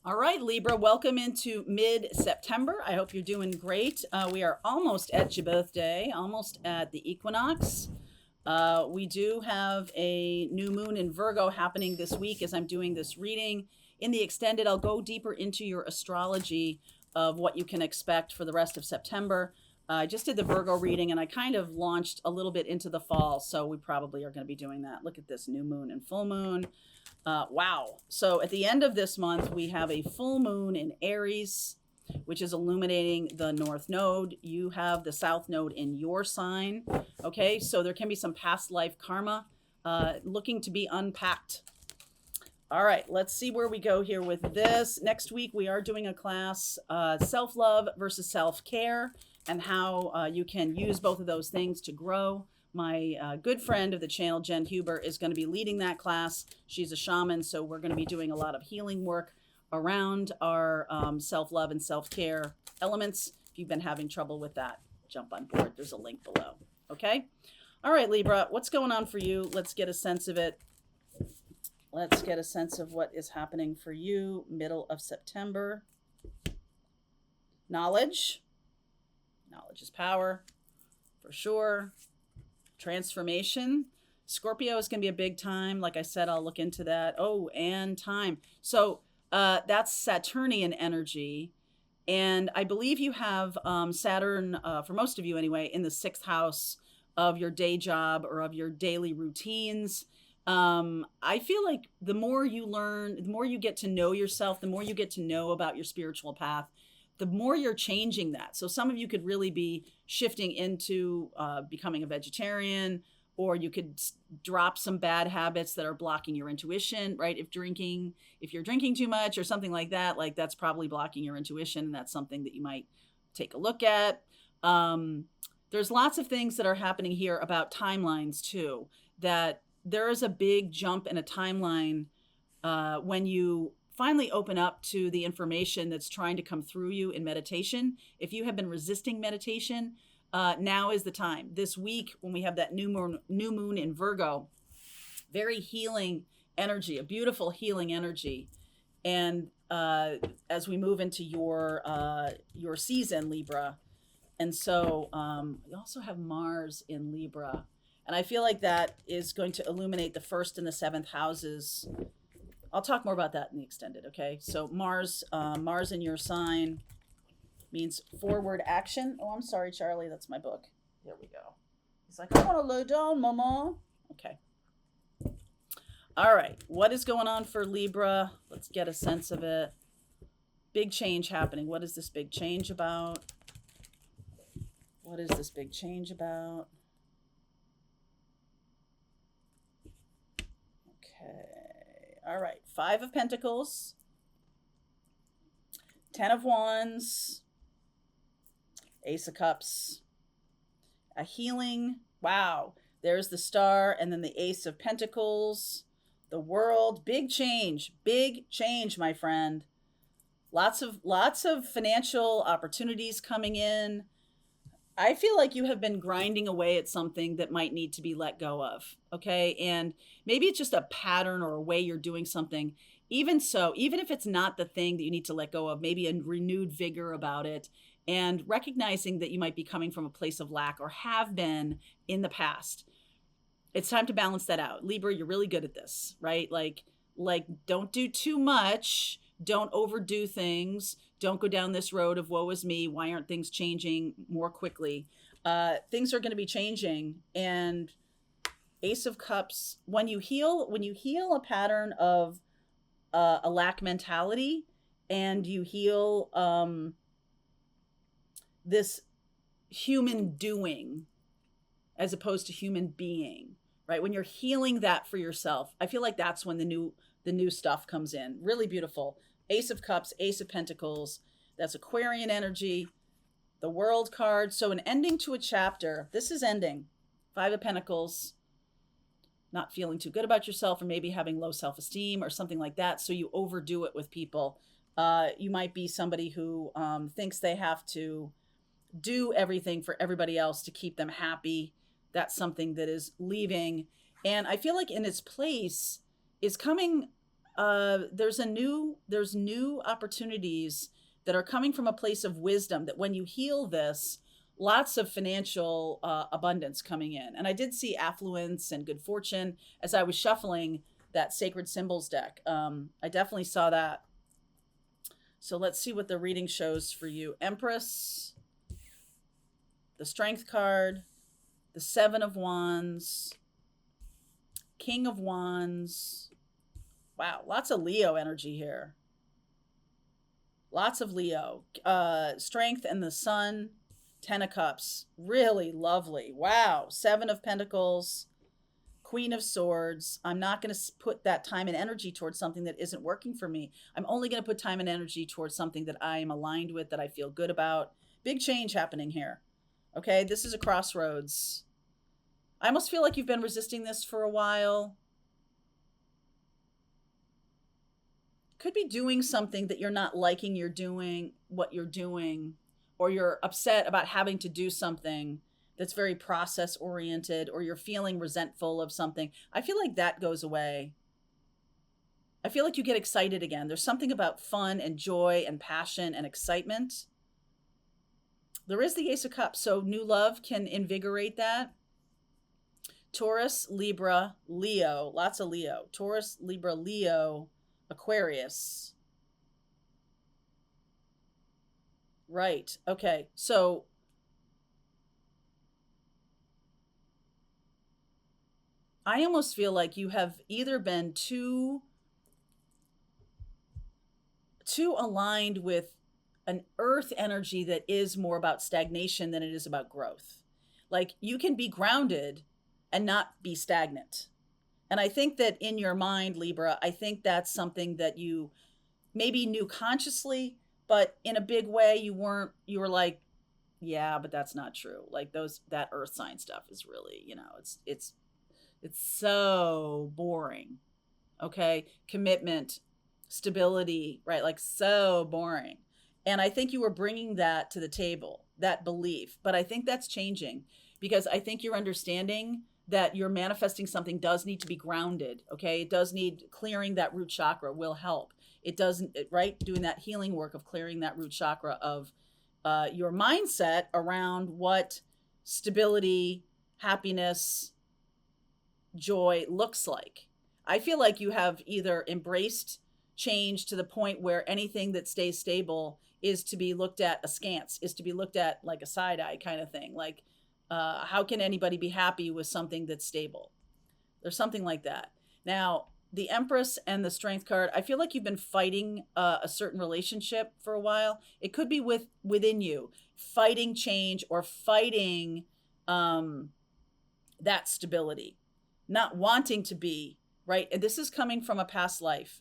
All right, Libra, welcome into mid-September. I hope you're doing great. We are almost at your birthday, almost at the equinox. We do have a new moon in Virgo happening this week as I'm doing this reading. In the extended, I'll go deeper into your astrology of what you can expect for the rest of September. I just did the Virgo reading and I kind of launched a little bit into the fall, so we probably are going to be doing that. Look at this new moon and full moon. Wow. So at the end of this month, we have a full moon in Aries, which is illuminating the North Node. You have the South Node in your sign. Okay, so there can be some past life karma looking to be unpacked. All right, let's see where we go here with this. Next week, we are doing a class, self-love versus self-care, and how you can use both of those things to grow. My good friend of the channel, Jen Huber, is going to be leading that class. She's a shaman, so we're going to be doing a lot of healing work around our self-love and self-care elements. If you've been having trouble with that, jump on board. There's a link below. Okay? All right, Libra, what's going on for you? Let's get a sense of it. Let's get a sense of what is happening for you middle of September. Knowledge. Knowledge is power, for sure. Transformation. Scorpio is going to be a big time. Like I said, I'll look into that. Oh, and time. So that's Saturnian energy. And I believe you have Saturn, for most of you anyway, in the 6th house of your day job or of your daily routines. I feel like the more you learn, the more you get to know yourself, the more you get to know about your spiritual path, the more you're changing that. So some of you could really be shifting into becoming a vegetarian, or you could drop some bad habits that are blocking your intuition, right? If you're drinking too much or something like that's probably blocking your intuition. And that's something that you might take a look at. There's lots of things that are happening here about timelines too, that there is a big jump in a timeline when you finally open up to the information that's trying to come through you in meditation. If you have been resisting meditation, now is the time. This week, when we have that new moon in Virgo, very healing energy, a beautiful healing energy. And as we move into your season, Libra. And so we also have Mars in Libra. And I feel like that is going to illuminate the 1st and the 7th houses. I'll talk more about that in the extended, okay? So Mars in your sign means forward action. Oh, I'm sorry, Charlie, that's my book. Here we go. He's like, I want to lay down, mama. Okay. All right, what is going on for Libra? Let's get a sense of it. Big change happening. What is this big change about? What is this big change about? Okay. All right. 5 of Pentacles, 10 of Wands, Ace of Cups, a healing. Wow. There's the Star, and then the Ace of Pentacles, the World. Big change, my friend. Lots of financial opportunities coming in. I feel like you have been grinding away at something that might need to be let go of, okay? And maybe it's just a pattern or a way you're doing something. Even so, even if it's not the thing that you need to let go of, maybe a renewed vigor about it, and recognizing that you might be coming from a place of lack or have been in the past. It's time to balance that out. Libra, you're really good at this, right? Like don't do too much. Don't overdo things. Don't go down this road of woe is me. Why aren't things changing more quickly? Things are going to be changing. And Ace of Cups, when you heal a pattern of a lack mentality, and you heal this human doing as opposed to human being, right? When you're healing that for yourself, I feel like that's when the new stuff comes in. Really beautiful. Ace of Cups, Ace of Pentacles. That's Aquarian energy. The World card. So an ending to a chapter. This is ending. 5 of Pentacles. Not feeling too good about yourself, or maybe having low self-esteem or something like that. So you overdo it with people. You might be somebody who thinks they have to do everything for everybody else to keep them happy. That's something that is leaving. And I feel like in its place is coming There's new opportunities that are coming from a place of wisdom, that when you heal this, lots of financial abundance coming in. And I did see affluence and good fortune as I was shuffling that sacred symbols deck. I definitely saw that. So let's see what the reading shows for you. Empress, the Strength card, the Seven of Wands, King of Wands. Wow, lots of Leo energy here. Lots of Leo. Strength and the Sun, Ten of Cups. Really lovely. Wow. Seven of Pentacles, Queen of Swords. I'm not going to put that time and energy towards something that isn't working for me. I'm only going to put time and energy towards something that I am aligned with, that I feel good about. Big change happening here. Okay, this is a crossroads. I almost feel like you've been resisting this for a while. Could be doing something that you're not liking what you're doing, or you're upset about having to do something that's very process oriented, or you're feeling resentful of something. I feel like that goes away. I feel like you get excited again. There's something about fun and joy and passion and excitement. There is the Ace of Cups, so new love can invigorate that. Taurus, Libra, Leo, lots of Leo. Taurus, Libra, Leo, Aquarius. Right. Okay. So I almost feel like you have either been too aligned with an earth energy that is more about stagnation than it is about growth. Like, you can be grounded and not be stagnant. And I think that in your mind, Libra, I think that's something that you maybe knew consciously, but in a big way you were like, yeah, but that's not true. Like, that earth sign stuff is really, it's so boring. Okay? Commitment, stability, right? Like, so boring. And I think you were bringing that to the table, that belief. But I think that's changing, because I think you're understanding that you're manifesting something does need to be grounded. Okay. It does need clearing. That root chakra will help. It doesn't, right? Doing that healing work of clearing that root chakra of your mindset around what stability, happiness, joy looks like. I feel like you have either embraced change to the point where anything that stays stable is to be looked at askance, is to be looked at like a side eye kind of thing. Like, how can anybody be happy with something that's stable? There's something like that. Now, the Empress and the Strength card, I feel like you've been fighting a certain relationship for a while. It could be within you, fighting change or fighting that stability, not wanting to be, right? And this is coming from a past life.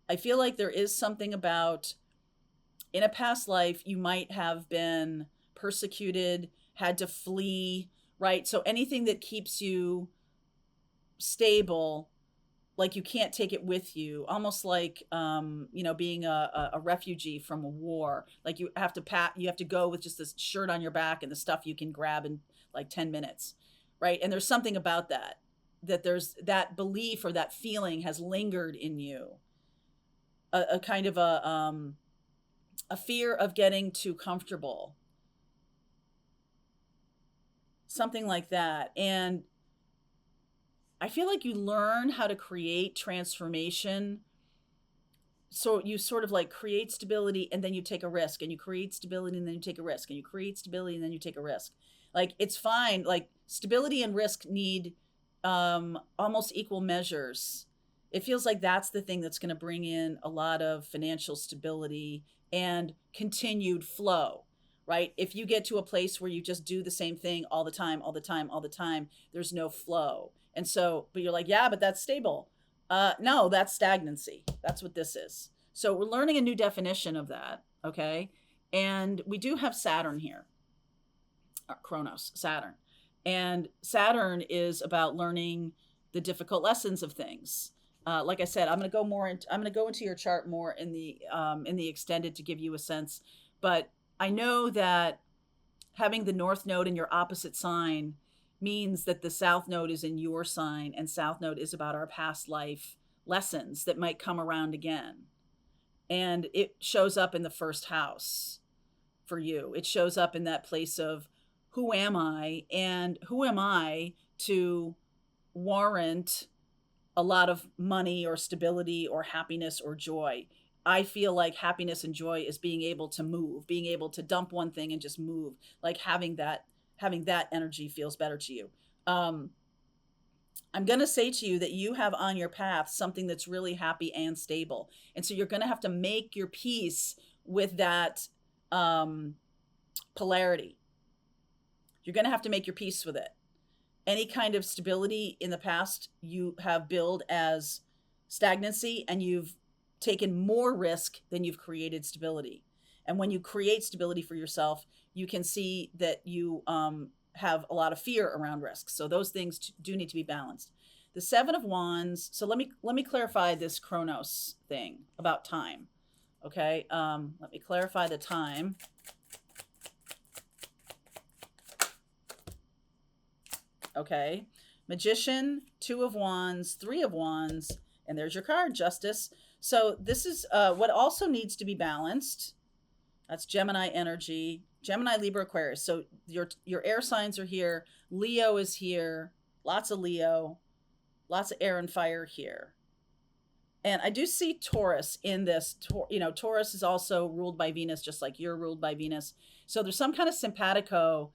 I feel like there is something about, in a past life, you might have been persecuted, had to flee, right? So anything that keeps you stable, like, you can't take it with you, almost like being a refugee from a war. Like, you have to go with just this shirt on your back and the stuff you can grab in like 10 minutes, right? And there's something about that there's that belief or that feeling has lingered in you, a kind of a fear of getting too comfortable, something like that. And I feel like you learn how to create transformation. So you sort of like create stability, and then you take a risk, and you create stability, and then you take a risk, and you create stability, and then you take a risk. Like, it's fine. Like, stability and risk need almost equal measures. It feels like that's the thing that's going to bring in a lot of financial stability and continued flow, right? If you get to a place where you just do the same thing all the time, all the time, all the time, there's no flow. And so, but you're like, yeah, but that's stable. No, that's stagnancy. That's what this is. So we're learning a new definition of that. Okay. And we do have Saturn here, Kronos, Saturn. And Saturn is about learning the difficult lessons of things. Like I said, I'm going to go into your chart more in the extended to give you a sense. But I know that having the North Node in your opposite sign means that the South Node is in your sign, and South Node is about our past life lessons that might come around again. And it shows up in the first house for you. It shows up in that place of who am I, and who am I to warrant a lot of money or stability or happiness or joy. I feel like happiness and joy is being able to move, being able to dump one thing and just move. Like having that energy feels better to you. Um, I'm going to say to you that you have on your path something that's really happy and stable. And so you're going to have to make your peace with that um, polarity. You're going to have to make your peace with it. Any kind of stability in the past you have billed as stagnancy, and you've taken more risk than you've created stability. And when you create stability for yourself, you can see that you have a lot of fear around risks. So those things do need to be balanced. The Seven of Wands. So let me clarify this Chronos thing about time. Okay, let me clarify the time. Okay, Magician, Two of Wands, Three of Wands, and there's your card, Justice. So this is what also needs to be balanced. That's Gemini energy, Gemini, Libra, Aquarius. So your air signs are here. Leo is here. Lots of Leo, lots of air and fire here. And I do see Taurus in this. Taurus is also ruled by Venus, just like you're ruled by Venus. So there's some kind of simpatico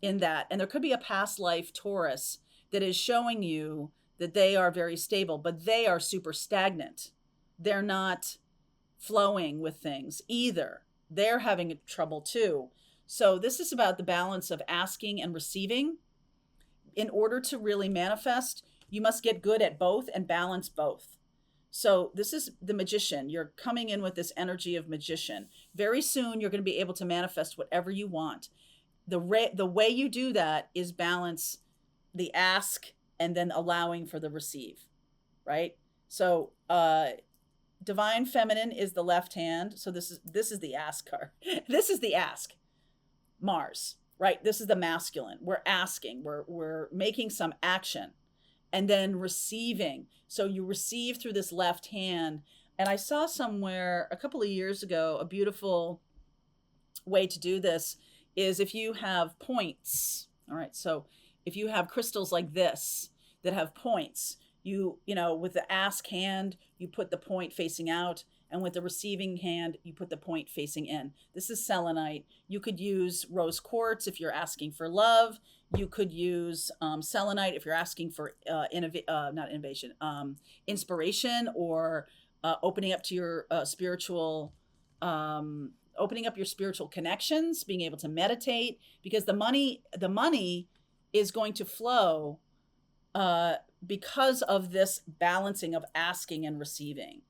in that. And there could be a past life Taurus that is showing you that they are very stable, but they are super stagnant. They're not flowing with things either. They're having trouble too. So this is about the balance of asking and receiving. In order to really manifest, you must get good at both and balance both. So this is the Magician. You're coming in with this energy of Magician. Very soon, you're going to be able to manifest whatever you want. The way you do that is balance the ask and then allowing for the receive, right? So Divine Feminine is the left hand. So this is the ask card. This is the ask. Mars, right? This is the masculine. We're asking. We're making some action. And then receiving. So you receive through this left hand. And I saw somewhere a couple of years ago, a beautiful way to do this is if you have points. All right. So if you have crystals like this that have points, with the ask hand, you put the point facing out. And with the receiving hand, you put the point facing in. This is selenite. You could use rose quartz if you're asking for love. You could use selenite if you're asking for inspiration, or opening up to your opening up your spiritual connections, being able to meditate, because the money is going to flow because of this balancing of asking and receiving.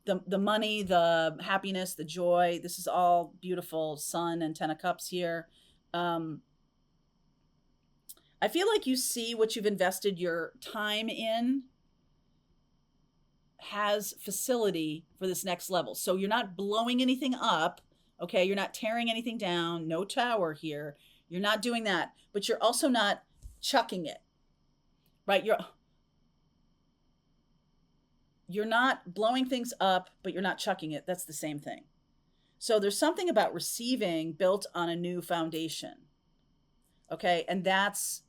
The money, the happiness, the joy, this is all beautiful. Sun and Ten of Cups here. I feel like you see what you've invested your time in has facility for this next level. So you're not blowing anything up, okay? You're not tearing anything down, no tower here. You're not doing that, but you're also not chucking it, right? You're not blowing things up, but you're not chucking it. That's the same thing. So there's something about receiving built on a new foundation. Okay. And that's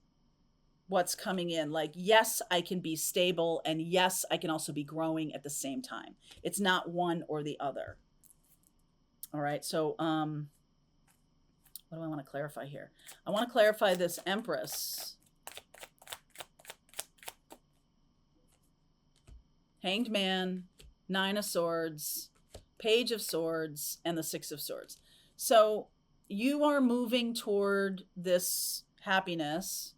what's coming in. Like, yes, I can be stable, and yes, I can also be growing at the same time. It's not one or the other. All right. So, what do I want to clarify here? I want to clarify this Empress. Hanged Man, Nine of Swords, Page of Swords, and the Six of Swords. So you are moving toward this happiness.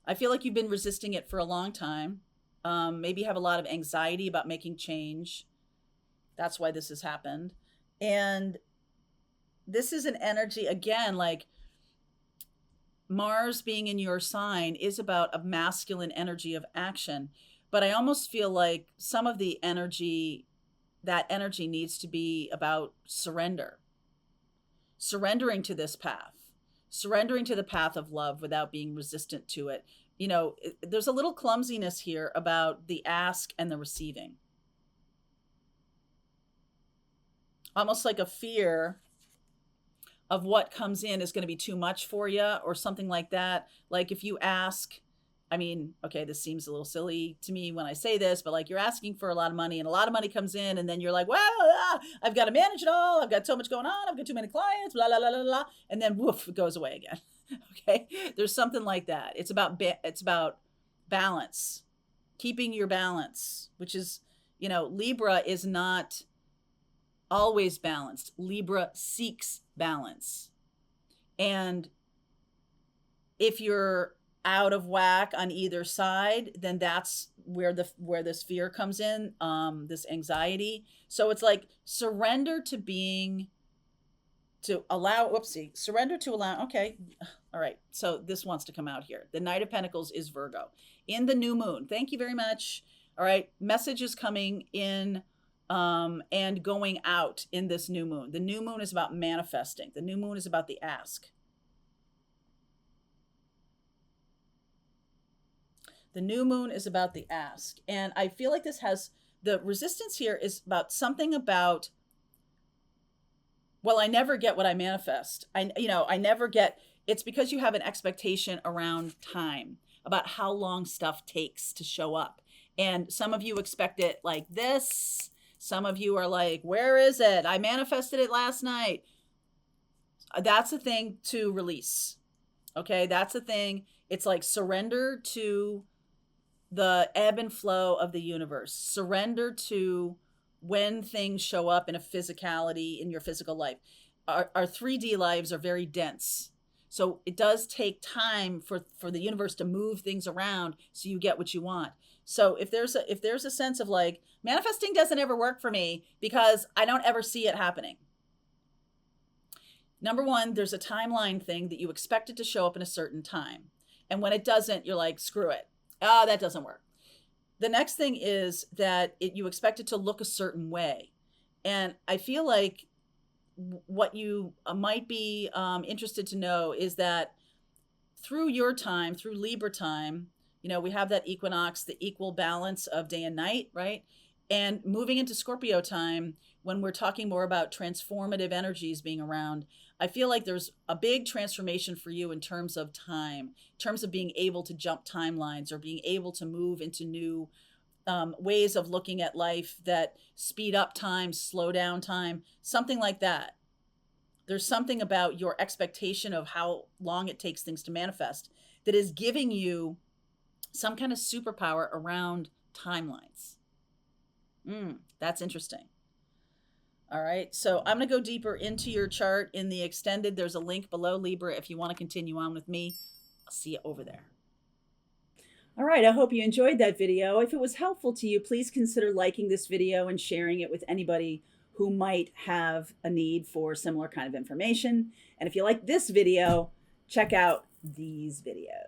I feel like you've been resisting it for a long time. Maybe you have a lot of anxiety about making change. That's why this has happened. And this is an energy, again, like Mars being in your sign is about a masculine energy of action. But I almost feel like some of the energy, that energy needs to be about surrender. Surrendering to this path. Surrendering to the path of love without being resistant to it. you know, there's a little clumsiness here about the ask and the receiving. Almost like a fear of what comes in is going to be too much for you or something like that. Like if you ask, I mean, okay, this seems a little silly to me when I say this, but like you're asking for a lot of money and a lot of money comes in and then you're like, well, I've got to manage it all. I've got so much going on. I've got too many clients, blah, blah, blah, blah, blah. And then woof, it goes away again. Okay. There's something like that. It's about balance, keeping your balance, which is, you know, Libra is not always balanced. Libra seeks balance. And if you're out of whack on either side, then that's where this fear comes in, this anxiety. So it's like surrender to being, to allow, whoopsie, surrender to allow. Okay. All right. So this wants to come out here. The Knight of Pentacles is Virgo in the new moon. Thank you very much. All right. Message is coming in and going out in this new moon. The new moon is about manifesting. The new moon is about the ask. The new moon is about the ask. And I feel like this has, the resistance here is about something about, well, I never get what I manifest. I never get, it's because you have an expectation around time, about how long stuff takes to show up. And some of you expect it like this. Some of you are like, where is it? I manifested it last night. That's a thing to release. Okay, that's a thing. It's like surrender to the ebb and flow of the universe. Surrender to when things show up in a physicality in your physical life. Our 3D lives are very dense. So it does take time for the universe to move things around so you get what you want. So if there's a sense of like, manifesting doesn't ever work for me because I don't ever see it happening. Number one, there's a timeline thing that you expect it to show up in a certain time. And when it doesn't, you're like, screw it. That doesn't work. The next thing is that you expect it to look a certain way. And I feel like what you might be interested to know is that through your time, through Libra time, you know, we have that equinox, the equal balance of day and night, right? And moving into Scorpio time, when we're talking more about transformative energies being around, I feel like there's a big transformation for you in terms of time, in terms of being able to jump timelines or being able to move into new ways of looking at life that speed up time, slow down time, something like that. There's something about your expectation of how long it takes things to manifest that is giving you some kind of superpower around timelines. That's interesting. All right, so I'm going to go deeper into your chart in the extended. There's a link below, Libra, if you want to continue on with me. I'll see you over there. All right, I hope you enjoyed that video. If it was helpful to you, please consider liking this video and sharing it with anybody who might have a need for similar kind of information. And if you like this video, check out these videos.